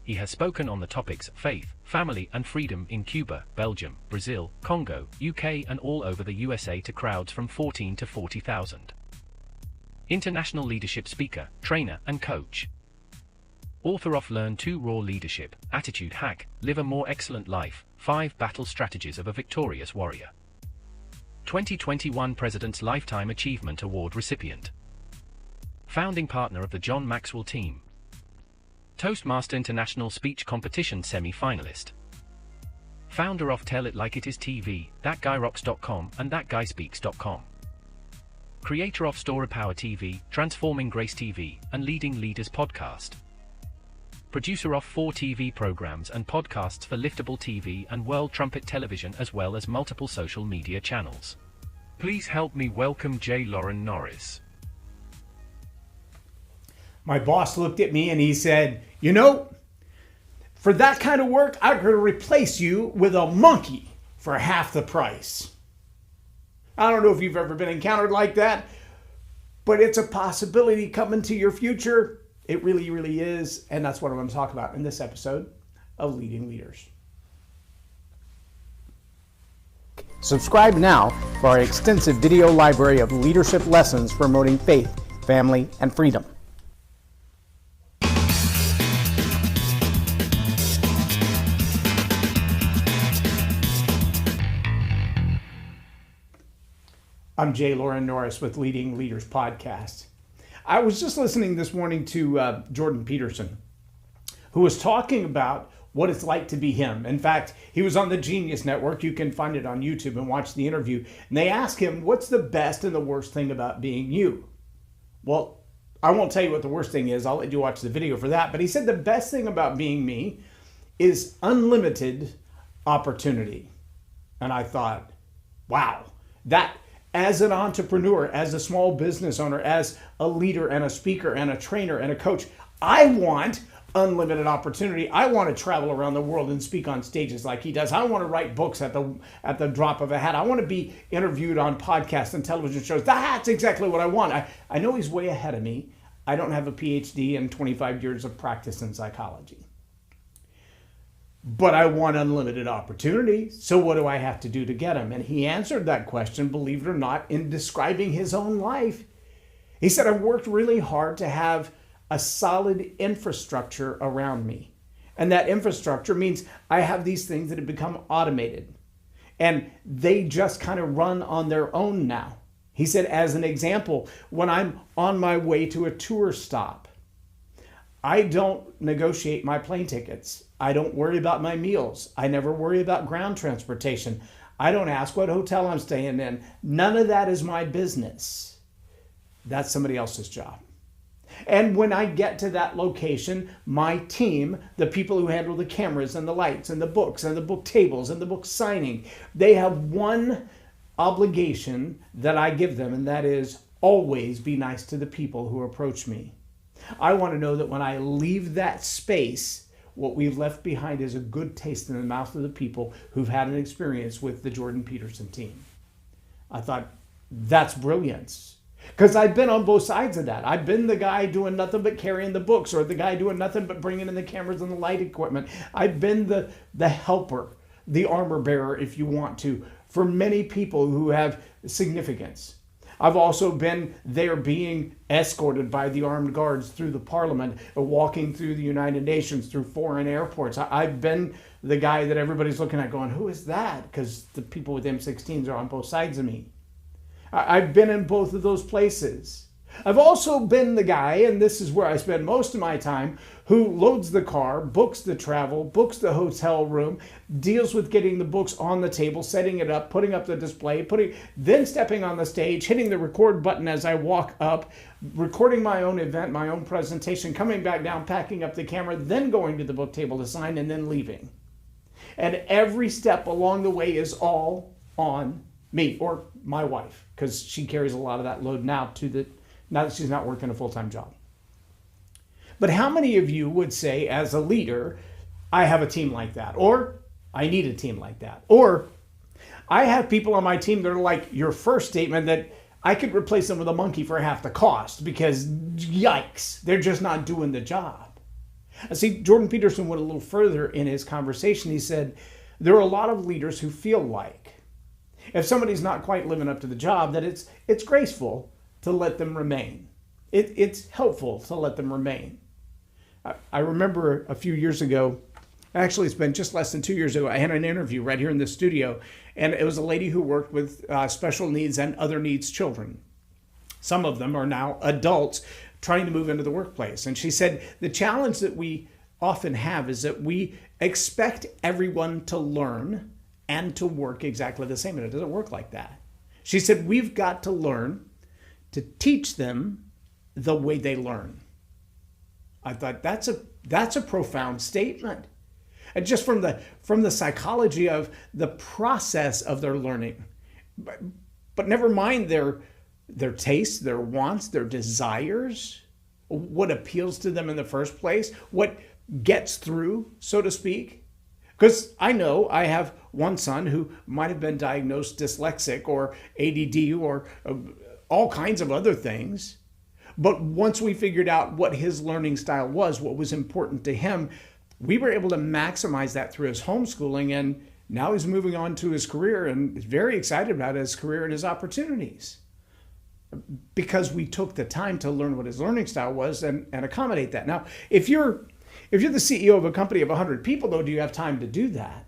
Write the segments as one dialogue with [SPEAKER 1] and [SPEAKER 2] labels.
[SPEAKER 1] he has spoken on the topics faith, family and freedom in Cuba, Belgium, Brazil, Congo, UK and all over the USA to crowds from 14 to 40,000. International leadership speaker, trainer and coach. Author of Learn to Raw Leadership, Attitude Hack, Live a More Excellent Life, 5 Battle Strategies of a Victorious Warrior. 2021 President's Lifetime Achievement Award recipient. Founding partner of the John Maxwell team. Toastmaster International Speech Competition semi-finalist. Founder of Tell It Like It Is TV, ThatGuyRocks.com and ThatGuySpeaks.com. Creator of Story Power TV, Transforming Grace TV, and Leading Leaders Podcast. Producer of 4 TV programs and podcasts for Liftable TV and World Trumpet Television as well as multiple social media channels. Please help me welcome J. Loren Norris.
[SPEAKER 2] My boss looked at me and he said, "You know, for that kind of work, I'm going to replace you with a monkey for half the price." I don't know if you've ever been encountered like that, but it's a possibility coming to your future. It really, really is. And that's what I'm going to talk about in this episode of Leading Leaders.
[SPEAKER 3] Subscribe now for our extensive video library of leadership lessons promoting faith, family, and freedom.
[SPEAKER 2] I'm J. Loren Norris with Leading Leaders Podcast. I was just listening this morning to Jordan Peterson, who was talking about what it's like to be him. In fact, he was on the Genius Network. You can find it on YouTube and watch the interview. And they asked him, what's the best and the worst thing about being you? Well, I won't tell you what the worst thing is. I'll let you watch the video for that. But he said the best thing about being me is unlimited opportunity. And I thought, wow, that... As an entrepreneur, as a small business owner, as a leader and a speaker and a trainer and a coach, I want unlimited opportunity. I want to travel around the world and speak on stages like he does. I want to write books at the drop of a hat. I want to be interviewed on podcasts and television shows. That's exactly what I want. I know he's way ahead of me. I don't have a PhD and 25 years of practice in psychology. But I want unlimited opportunity, so what do I have to do to get them? And he answered that question, believe it or not, in describing his own life. He said, I've worked really hard to have a solid infrastructure around me. And that infrastructure means I have these things that have become automated. And they just kind of run on their own now. He said, as an example, when I'm on my way to a tour stop, I don't negotiate my plane tickets. I don't worry about my meals. I never worry about ground transportation. I don't ask what hotel I'm staying in. None of that is my business. That's somebody else's job. And when I get to that location, my team, the people who handle the cameras and the lights and the books and the book tables and the book signing, they have one obligation that I give them, and that is always be nice to the people who approach me. I want to know that when I leave that space, what we've left behind is a good taste in the mouth of the people who've had an experience with the Jordan Peterson team. I thought, that's brilliance. Because I've been on both sides of that. I've been the guy doing nothing but carrying the books, or the guy doing nothing but bringing in the cameras and the light equipment. I've been the helper, the armor bearer, if you want to, for many people who have significance. I've also been there being escorted by the armed guards through the parliament, walking through the United Nations, through foreign airports. I've been the guy that everybody's looking at going, who is that? Because the people with M16s are on both sides of me. I've been in both of those places. I've also been the guy, and this is where I spend most of my time, who loads the car, books the travel, books the hotel room, deals with getting the books on the table, setting it up, putting up the display, then stepping on the stage, hitting the record button as I walk up, recording my own event, my own presentation, coming back down, packing up the camera, then going to the book table to sign, and then leaving. And every step along the way is all on me or my wife, because she carries a lot of that load now that she's not working a full-time job. But how many of you would say, as a leader, I have a team like that, or I need a team like that, or I have people on my team that are like your first statement, that I could replace them with a monkey for half the cost because yikes, they're just not doing the job. See, Jordan Peterson went a little further in his conversation. He said, there are a lot of leaders who feel like if somebody's not quite living up to the job, that it's graceful to let them remain. It's helpful to let them remain. I remember a few years ago, actually it's been just less than 2 years ago, I had an interview right here in the studio, and it was a lady who worked with special needs and other needs children. Some of them are now adults trying to move into the workplace. And she said, the challenge that we often have is that we expect everyone to learn and to work exactly the same, and it doesn't work like that. She said, we've got to learn to teach them the way they learn. I thought that's a profound statement. And just from the psychology of the process of their learning. But never mind their tastes, their wants, their desires, what appeals to them in the first place, what gets through, so to speak. Because I know I have one son who might have been diagnosed dyslexic or ADD or all kinds of other things. But once we figured out what his learning style was, what was important to him, we were able to maximize that through his homeschooling. And now he's moving on to his career and is very excited about his career and his opportunities. Because we took the time to learn what his learning style was and accommodate that. Now, if you're the CEO of a company of 100 people, though, do you have time to do that?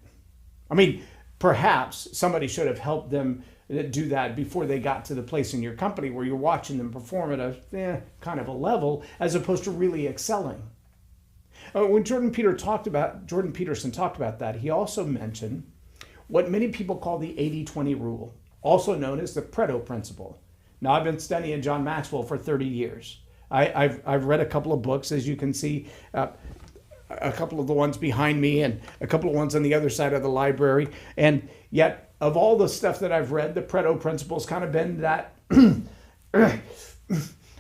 [SPEAKER 2] I mean, perhaps somebody should have helped them do that before they got to the place in your company where you're watching them perform at a kind of a level as opposed to really excelling. When Jordan Peterson talked about that, he also mentioned what many people call the 80-20 rule, also known as the Pareto principle. Now, I've been studying John Maxwell for 30 years. I've read a couple of books, as you can see, a couple of the ones behind me and a couple of ones on the other side of the library. And yet, of all the stuff that I've read, the Pareto principle's kind of been that,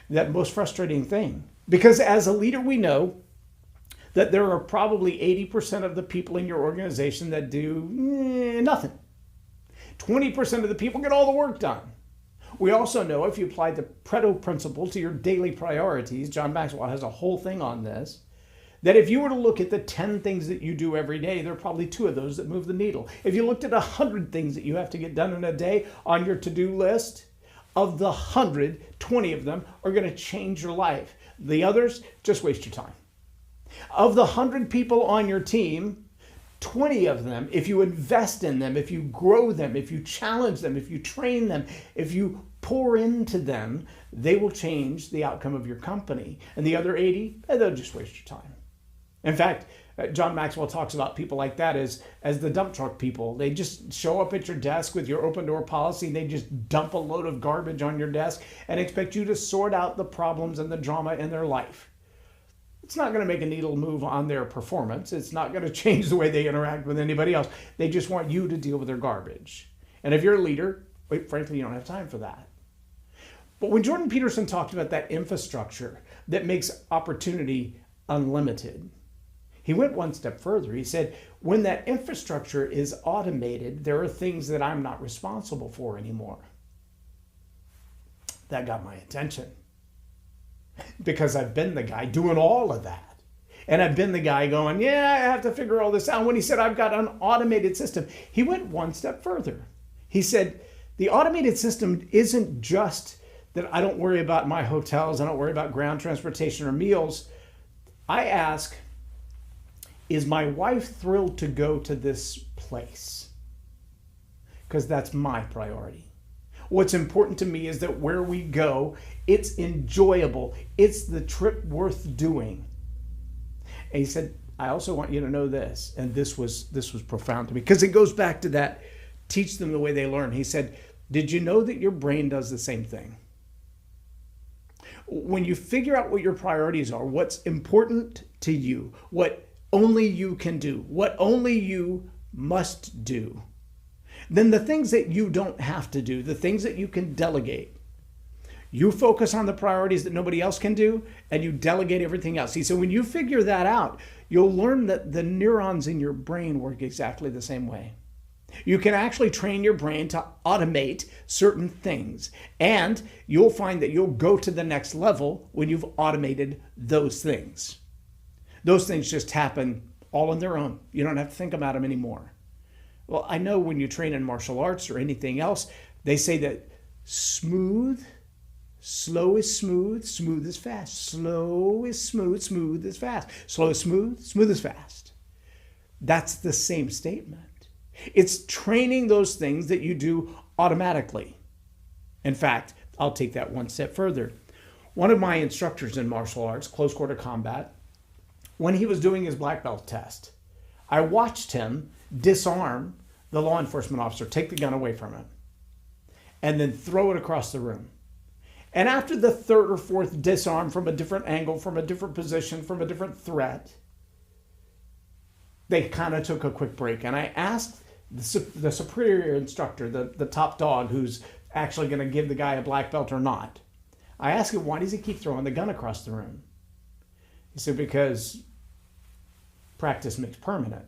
[SPEAKER 2] that most frustrating thing. Because as a leader, we know that there are probably 80% of the people in your organization that do nothing. 20% of the people get all the work done. We also know if you apply the Pareto principle to your daily priorities, John Maxwell has a whole thing on this, that if you were to look at the 10 things that you do every day, there are probably 2 of those that move the needle. If you looked at 100 things that you have to get done in a day on your to-do list, of the 100, 20 of them are going to change your life. The others, just waste your time. Of the 100 people on your team, 20 of them, if you invest in them, if you grow them, if you challenge them, if you train them, if you pour into them, they will change the outcome of your company. And the other 80, they'll just waste your time. In fact, John Maxwell talks about people like that as the dump truck people. They just show up at your desk with your open door policy. And they just dump a load of garbage on your desk and expect you to sort out the problems and the drama in their life. It's not going to make a needle move on their performance. It's not going to change the way they interact with anybody else. They just want you to deal with their garbage. And if you're a leader, frankly, you don't have time for that. But when Jordan Peterson talked about that infrastructure that makes opportunity unlimited, he went one step further. He said, when that infrastructure is automated, there are things that I'm not responsible for anymore. That got my attention. Because I've been the guy doing all of that. And I've been the guy going, yeah, I have to figure all this out. When he said, I've got an automated system, he went one step further. He said, the automated system isn't just that I don't worry about my hotels, I don't worry about ground transportation or meals. I ask, is my wife thrilled to go to this place? Because that's my priority. What's important to me is that where we go, it's enjoyable. It's the trip worth doing. And he said, I also want you to know this, and this was profound to me, because it goes back to that, teach them the way they learn. He said, did you know that your brain does the same thing? When you figure out what your priorities are, what's important to you, what only you can do, what only you must do, then the things that you don't have to do, the things that you can delegate, you focus on the priorities that nobody else can do, and you delegate everything else. See, so when you figure that out, you'll learn that the neurons in your brain work exactly the same way. You can actually train your brain to automate certain things, and you'll find that you'll go to the next level when you've automated those things. Those things just happen all on their own. You don't have to think about them anymore. Well, I know when you train in martial arts or anything else, they say that slow is smooth, smooth is fast. Slow is smooth, smooth is fast. Slow is smooth, smooth is fast. That's the same statement. It's training those things that you do automatically. In fact, I'll take that one step further. One of my instructors in martial arts, close quarter combat, when he was doing his black belt test, I watched him disarm the law enforcement officer, take the gun away from him, and then throw it across the room. And after the third or fourth disarm from a different angle, from a different position, from a different threat, they kind of took a quick break. And I asked the superior instructor, the top dog who's actually going to give the guy a black belt or not, I asked him, why does he keep throwing the gun across the room? He said, because practice makes permanent.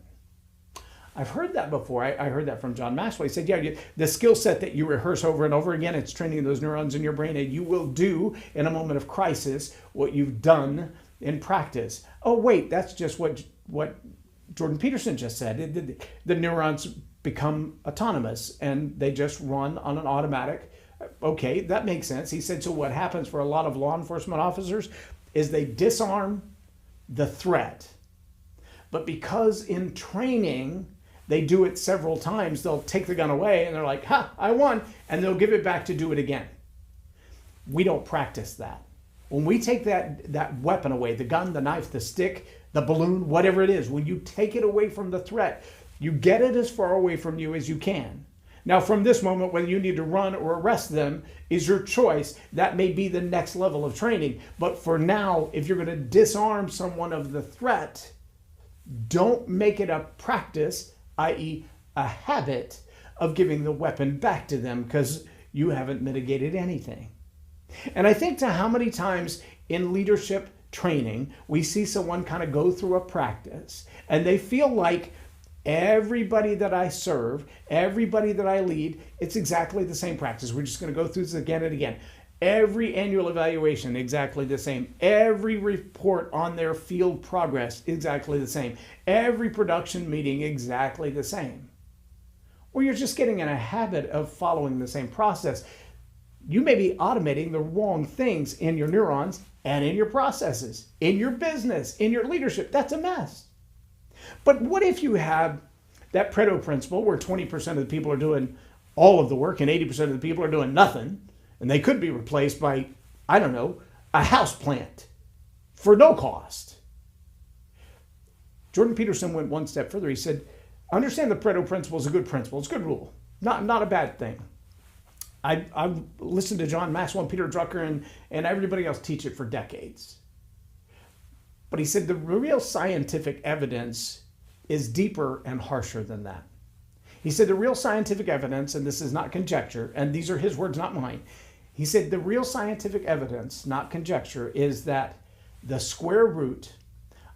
[SPEAKER 2] I've heard that before. I heard that from John Maxwell. He said, yeah, the skill set that you rehearse over and over again, it's training those neurons in your brain, and you will do in a moment of crisis what you've done in practice. Oh, wait, that's just what Jordan Peterson just said. The neurons become autonomous and they just run on an automatic. Okay, that makes sense. He said, so what happens for a lot of law enforcement officers is they disarm the threat. But because in training, they do it several times, they'll take the gun away and they're like, ha, I won, and they'll give it back to do it again. We don't practice that. When we take that weapon away, the gun, the knife, the stick, the balloon, whatever it is, when you take it away from the threat, you get it as far away from you as you can. Now, from this moment, whether you need to run or arrest them is your choice. That may be the next level of training. But for now, if you're going to disarm someone of the threat, don't make it a practice, i.e. a habit of giving the weapon back to them, because you haven't mitigated anything. And I think to how many times in leadership training, we see someone kind of go through a practice and they feel like everybody that I serve, everybody that I lead, it's exactly the same practice. We're just going to go through this again and again. Every annual evaluation, exactly the same. Every report on their field progress, exactly the same. Every production meeting, exactly the same. Or you're just getting in a habit of following the same process. You may be automating the wrong things in your neurons and in your processes, in your business, in your leadership. That's a mess. But what if you have that Pareto principle where 20% of the people are doing all of the work and 80% of the people are doing nothing, and they could be replaced by, I don't know, a house plant for no cost? Jordan Peterson went one step further. He said, understand the Pareto principle is a good principle. It's a good rule, not a bad thing. I've listened to John Maxwell and Peter Drucker and everybody else teach it for decades. But he said the real scientific evidence is deeper and harsher than that. He said the real scientific evidence, and this is not conjecture, and these are his words, not mine. He said the real scientific evidence, not conjecture, is that the square root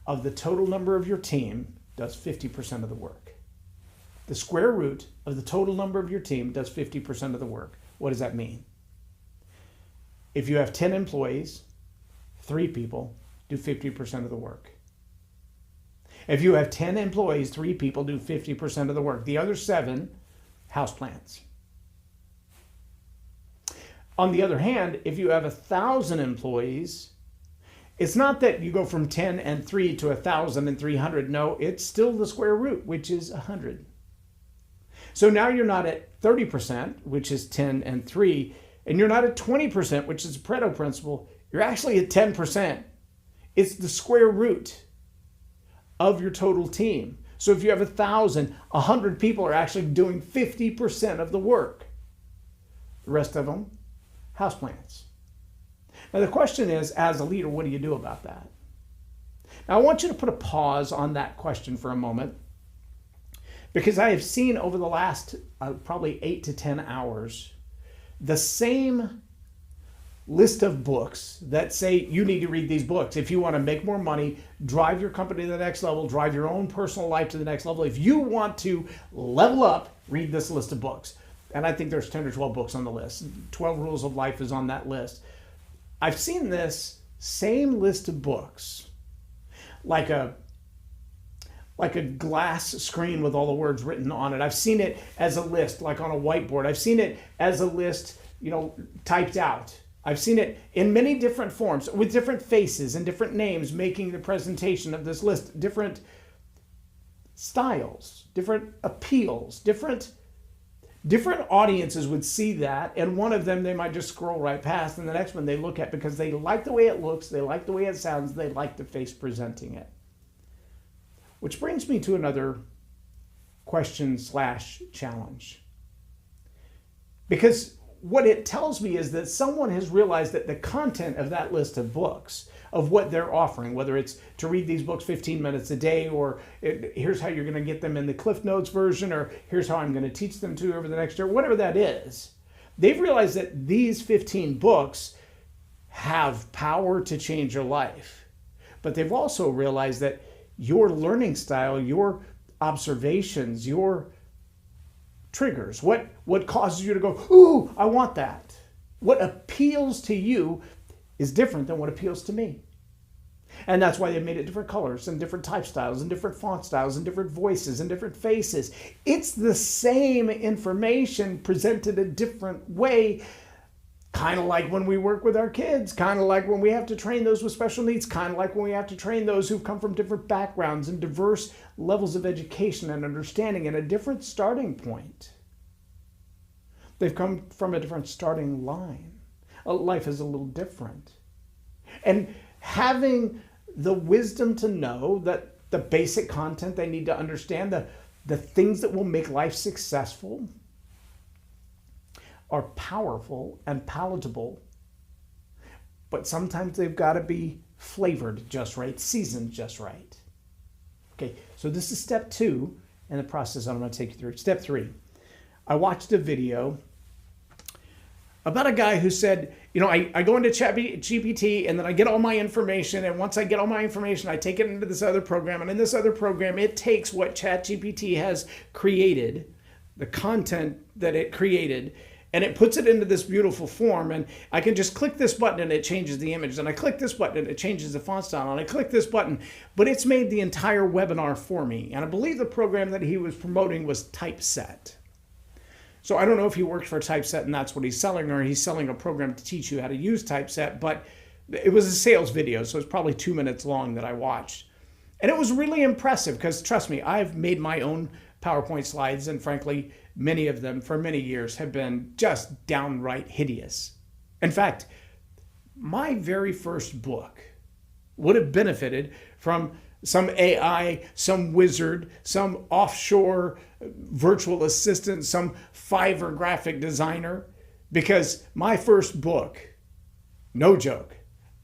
[SPEAKER 2] of the total number of your team does 50% of the work. The square root of the total number of your team does 50% of the work. What does that mean? If you have 10 employees, 3 people do 50% of the work. If you have 10 employees, 3 people do 50% of the work. The other 7, houseplants. On the other hand, if you have 1,000 employees, it's not that you go from 10 and 3 to 1,300. No, it's still the square root, which is 100. So now you're not at 30%, which is 10 and 3, and you're not at 20%, which is the Pareto principle. You're actually at 10%. It's the square root of your total team. So if you have 1,000, 100 people are actually doing 50% of the work. The rest of them, houseplants. Now the question is, as a leader, what do you do about that? Now I want you to put a pause on that question for a moment, because I have seen over the last probably 8 to 10 hours the same list of books that say you need to read these books. If you want to make more money, drive your company to the next level, drive your own personal life to the next level. If you want to level up, read this list of books. And I think there's 10 or 12 books on the list. 12 Rules of Life is on that list. I've seen this same list of books like a glass screen with all the words written on it. I've seen it as a list, like on a whiteboard. I've seen it as a list, typed out. I've seen it in many different forms with different faces and different names making the presentation of this list, different styles, different appeals, different audiences would see that, and one of them they might just scroll right past, and the next one they look at because they like the way it looks, they like the way it sounds, they like the face presenting it. Which brings me to another question/challenge. Because what it tells me is that someone has realized that the content of that list of books, of what they're offering, whether it's to read these books 15 minutes a day, or here's how you're going to get them in the Cliff Notes version, or here's how I'm going to teach them to over the next year, whatever that is, they've realized that these 15 books have power to change your life. But they've also realized that your learning style, your observations, your triggers, what causes you to go, ooh, I want that. What appeals to you is different than what appeals to me. And that's why they've made it different colors and different type styles and different font styles and different voices and different faces. It's the same information presented a different way. Kind of like when we work with our kids, kind of like when we have to train those with special needs, kind of like when we have to train those who've come from different backgrounds and diverse levels of education and understanding and a different starting point. They've come from a different starting line. Life is a little different. And having the wisdom to know that the basic content they need to understand, the things that will make life successful, are powerful and palatable, but sometimes they've got to be flavored just right, seasoned just right. Okay, so this is step 2 in the process I'm going to take you through. Step 3, I watched a video about a guy who said, I go into ChatGPT and then I get all my information, and once I get all my information, I take it into this other program, and in this other program, it takes what ChatGPT has created, the content that it created, and it puts it into this beautiful form, and I can just click this button and it changes the image, and I click this button and it changes the font style, and I click this button, but it's made the entire webinar for me. And I believe the program that he was promoting was Typeset. So I don't know if he works for Typeset and that's what he's selling, or he's selling a program to teach you how to use Typeset, but it was a sales video, so it's probably 2 minutes long that I watched. And it was really impressive because, trust me, I've made my own PowerPoint slides, and frankly, many of them for many years have been just downright hideous. In fact, my very first book would have benefited from some AI, some wizard, some offshore virtual assistant, some Fiverr graphic designer, because my first book, no joke,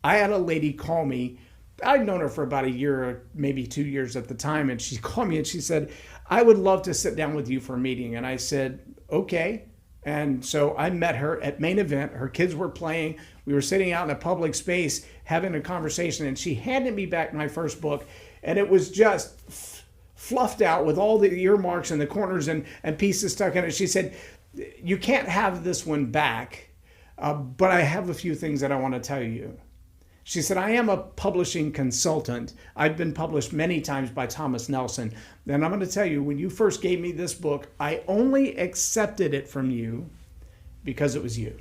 [SPEAKER 2] I had a lady call me. I'd known her for about a year, or maybe 2 years at the time, and she called me and she said, I would love to sit down with you for a meeting. And I said, okay. And so I met her at Main Event. Her kids were playing. We were sitting out in a public space having a conversation, and she handed me back my first book, and it was just fluffed out with all the earmarks and the corners and pieces stuck in it. She said, you can't have this one back, but I have a few things that I want to tell you. She said, I am a publishing consultant. I've been published many times by Thomas Nelson. And I'm going to tell you, when you first gave me this book, I only accepted it from you because it was you.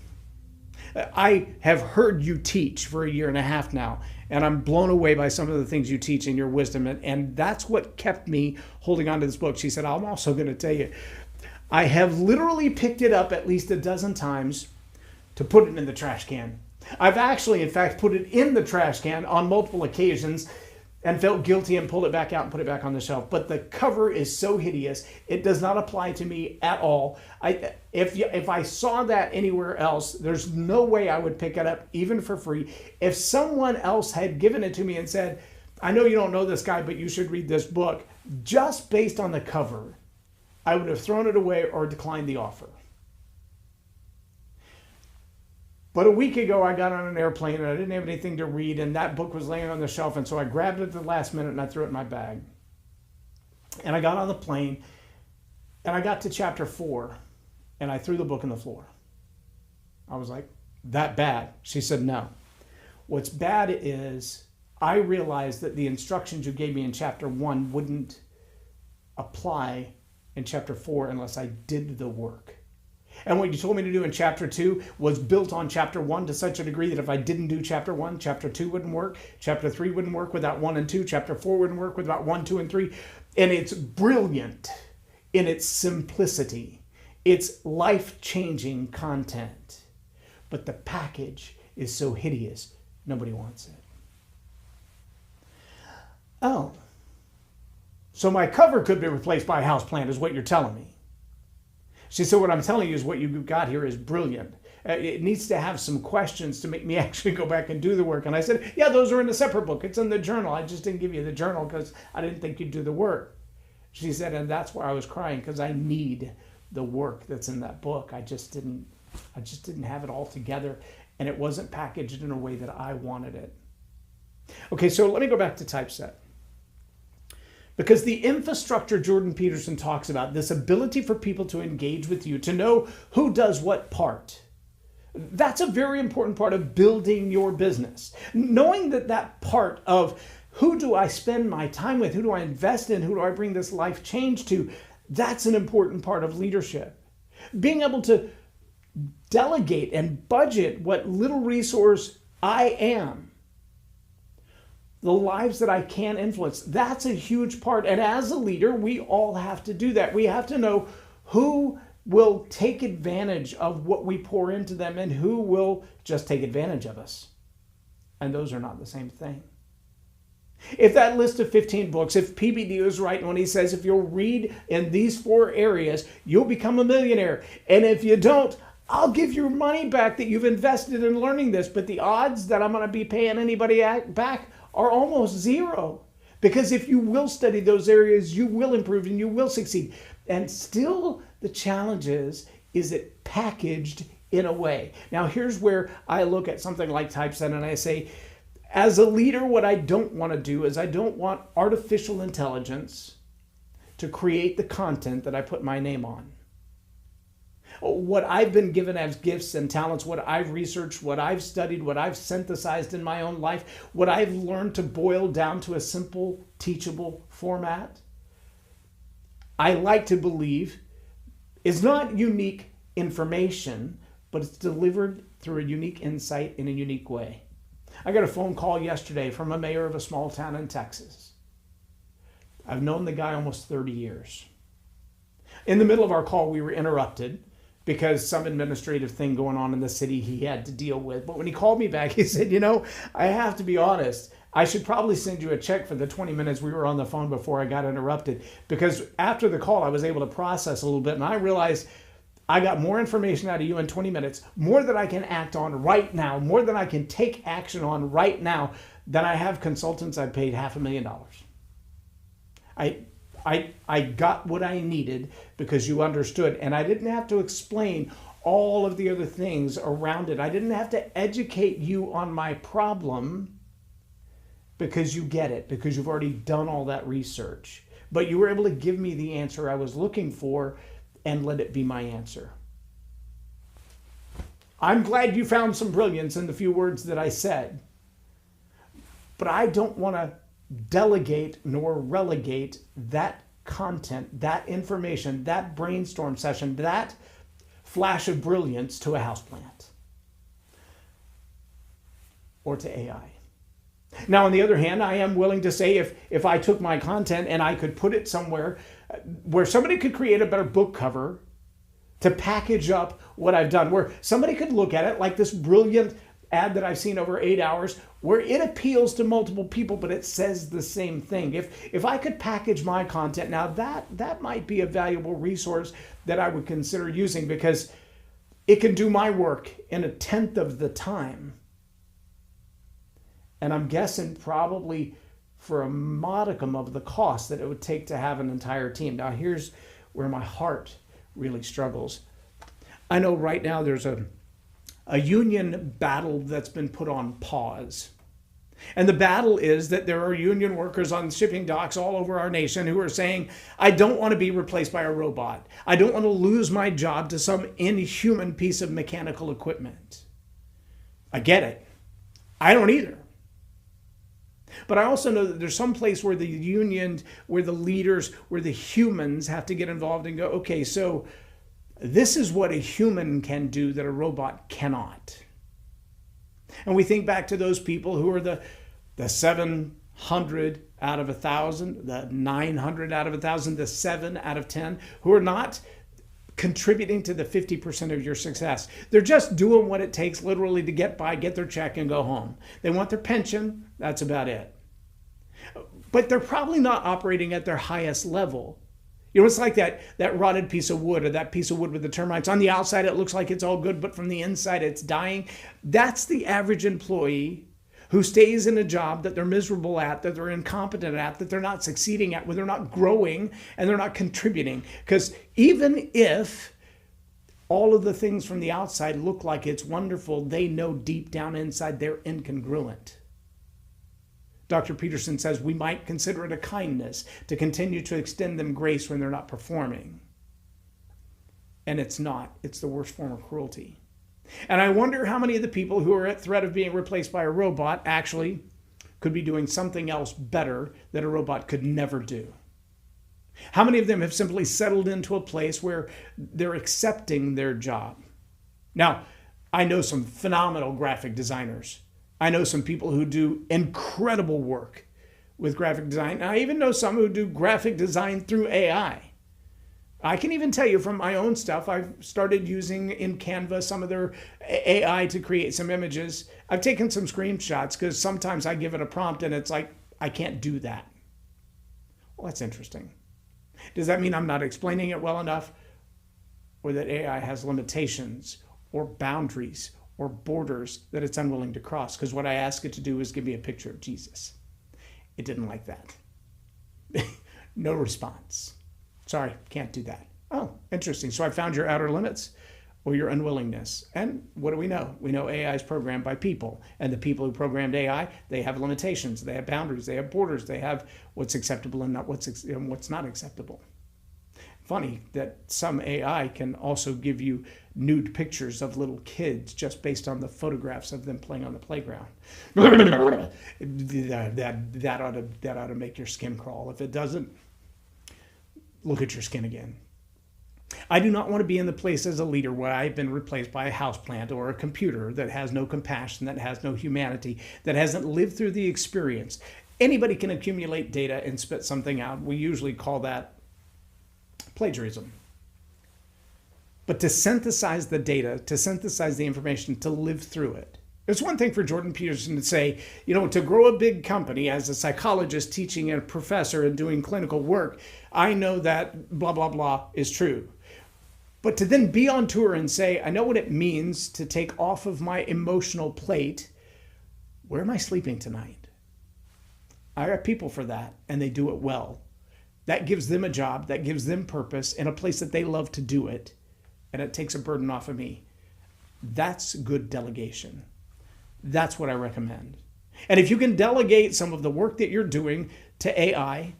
[SPEAKER 2] I have heard you teach for 1.5 years now, and I'm blown away by some of the things you teach and your wisdom. And that's what kept me holding on to this book. She said, I'm also going to tell you, I have literally picked it up at least 12 times to put it in the trash can. I've actually, in fact, put it in the trash can on multiple occasions and felt guilty and pulled it back out and put it back on the shelf. But the cover is so hideous, it does not apply to me at all. If I saw that anywhere else, there's no way I would pick it up, even for free. If someone else had given it to me and said, I know you don't know this guy, but you should read this book, just based on the cover, I would have thrown it away or declined the offer. But a week ago, I got on an airplane and I didn't have anything to read, and that book was laying on the shelf, and so I grabbed it at the last minute and I threw it in my bag. And I got on the plane and I got to chapter 4 and I threw the book on the floor. I was like, that bad? She said, no. What's bad is I realized that the instructions you gave me in chapter 1 wouldn't apply in chapter 4 unless I did the work. And what you told me to do in chapter 2 was built on chapter 1 to such a degree that if I didn't do chapter 1, chapter 2 wouldn't work, chapter 3 wouldn't work without 1 and 2, chapter 4 wouldn't work without 1, 2, and 3. And it's brilliant in its simplicity. It's life-changing content. But the package is so hideous, nobody wants it. Oh, so my cover could be replaced by a houseplant is what you're telling me. She said, what I'm telling you is what you've got here is brilliant. It needs to have some questions to make me actually go back and do the work. And I said, yeah, those are in a separate book. It's in the journal. I just didn't give you the journal because I didn't think you'd do the work. She said, and that's why I was crying, because I need the work that's in that book. I just didn't have it all together, and it wasn't packaged in a way that I wanted it. Okay, so let me go back to typeset. Because the infrastructure Jordan Peterson talks about, this ability for people to engage with you, to know who does what part, that's a very important part of building your business. Knowing that part of who do I spend my time with, who do I invest in, who do I bring this life change to, that's an important part of leadership. Being able to delegate and budget what little resource I am, the lives that I can influence, that's a huge part. And as a leader, we all have to do that. We have to know who will take advantage of what we pour into them and who will just take advantage of us. And those are not the same thing. If that list of 15 books, if PBD is right when he says if you'll read in these 4 areas, you'll become a millionaire. And if you don't, I'll give your money back that you've invested in learning this. But the odds that I'm going to be paying anybody back are almost zero. Because if you will study those areas, you will improve and you will succeed. And still the challenge is it packaged in a way? Now here's where I look at something like typeset and I say, as a leader, what I don't want to do is I don't want artificial intelligence to create the content that I put my name on. What I've been given as gifts and talents, what I've researched, what I've studied, what I've synthesized in my own life, what I've learned to boil down to a simple, teachable format, I like to believe is not unique information, but it's delivered through a unique insight in a unique way. I got a phone call yesterday from a mayor of a small town in Texas. I've known the guy almost 30 years. In the middle of our call, we were interrupted because some administrative thing going on in the city he had to deal with. But when he called me back, he said, I have to be honest. I should probably send you a check for the 20 minutes we were on the phone before I got interrupted. Because after the call, I was able to process a little bit. And I realized I got more information out of you in 20 minutes, more that I can act on right now, more than I can take action on right now than I have consultants I've paid $500,000. I got what I needed because you understood, and I didn't have to explain all of the other things around it. I didn't have to educate you on my problem because you get it, because you've already done all that research. But you were able to give me the answer I was looking for and let it be my answer. I'm glad you found some brilliance in the few words that I said, but I don't want to delegate nor relegate that content, that information, that brainstorm session, that flash of brilliance to a houseplant or to AI. Now, on the other hand, I am willing to say if I took my content and I could put it somewhere where somebody could create a better book cover to package up what I've done, where somebody could look at it like this brilliant ad that I've seen over 8 hours, where it appeals to multiple people, but it says the same thing. If I could package my content, now that might be a valuable resource that I would consider using, because it can do my work in 1/10 of the time. And I'm guessing probably for a modicum of the cost that it would take to have an entire team. Now here's where my heart really struggles. I know right now there's a union battle that's been put on pause. And the battle is that there are union workers on shipping docks all over our nation who are saying, I don't want to be replaced by a robot. I don't want to lose my job to some inhuman piece of mechanical equipment. I get it. I don't either. But I also know that there's some place where the union, where the leaders, where the humans have to get involved and go, okay, so this is what a human can do that a robot cannot. And we think back to those people who are the 700 out of 1,000, the 900 out of 1,000, the 7 out of 10, who are not contributing to the 50% of your success. They're just doing what it takes literally to get by, get their check, and go home. They want their pension. That's about it. But they're probably not operating at their highest level. You know, it's like that rotted piece of wood, or that piece of wood with the termites. On the outside, it looks like it's all good, but from the inside, it's dying. That's the average employee who stays in a job that they're miserable at, that they're incompetent at, that they're not succeeding at, where they're not growing and they're not contributing. Because even if all of the things from the outside look like it's wonderful, they know deep down inside they're incongruent. Dr. Peterson says we might consider it a kindness to continue to extend them grace when they're not performing. And it's not. It's the worst form of cruelty. And I wonder how many of the people who are at threat of being replaced by a robot actually could be doing something else better that a robot could never do. How many of them have simply settled into a place where they're accepting their job? Now, I know some phenomenal graphic designers. I know some people who do incredible work with graphic design. I even know some who do graphic design through AI. I can even tell you from my own stuff, I've started using in Canva some of their AI to create some images. I've taken some screenshots because sometimes I give it a prompt and it's like, I can't do that. Well, that's interesting. Does that mean I'm not explaining it well enough? Or that AI has limitations or boundaries or borders that it's unwilling to cross? Because what I ask it to do is give me a picture of Jesus. It didn't like that. No response. Sorry, can't do that. Oh, interesting. So I found your outer limits or your unwillingness. And what do we know? We know AI is programmed by people. And the people who programmed AI, they have limitations. They have boundaries. They have borders. They have what's acceptable and not what's not acceptable. Funny that some AI can also give you nude pictures of little kids just based on the photographs of them playing on the playground. that ought to make your skin crawl. If it doesn't, look at your skin again. I do not want to be in the place as a leader where I've been replaced by a houseplant or a computer that has no compassion, that has no humanity, that hasn't lived through the experience. Anybody can accumulate data and spit something out. We usually call that plagiarism. But to synthesize the data, to synthesize the information, to live through it. It's one thing for Jordan Peterson to say, you know, to grow a big company as a psychologist teaching and a professor and doing clinical work, I know that blah, blah, blah is true. But to then be on tour and say, I know what it means to take off of my emotional plate. Where am I sleeping tonight? I got people for that, and they do it well. That gives them a job, that gives them purpose in a place that they love to do it, and it takes a burden off of me. That's good delegation. That's what I recommend. And if you can delegate some of the work that you're doing to AI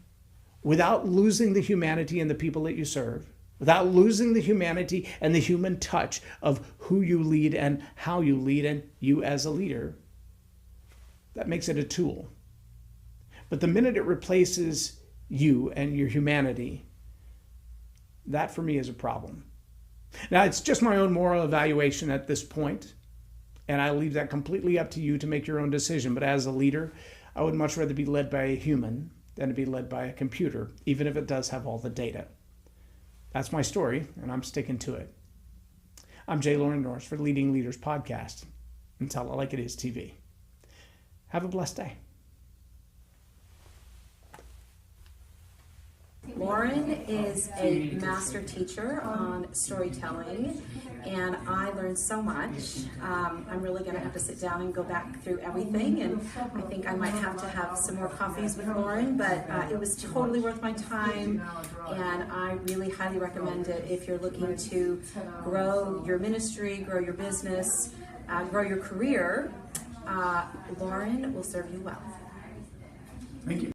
[SPEAKER 2] without losing the humanity in the people that you serve, without losing the humanity and the human touch of who you lead and how you lead and you as a leader, that makes it a tool. But the minute it replaces you and your humanity, that for me is a problem. Now, it's just my own moral evaluation at this point, and I leave that completely up to you to make your own decision. But as a leader, I would much rather be led by a human than to be led by a computer, even if it does have all the data. That's my story, and I'm sticking to it. I'm Loren Norris for Leading Leaders Podcast and Tell It Like It Is TV. Have a blessed day.
[SPEAKER 4] Loren is a master teacher on storytelling, and I learned so much. I'm really going to have to sit down and go back through everything, and I think I might have to have some more coffees with Loren, but it was totally worth my time, and I really highly recommend it if you're looking to grow your ministry, grow your business, grow your career. Loren will serve you well.
[SPEAKER 2] Thank you.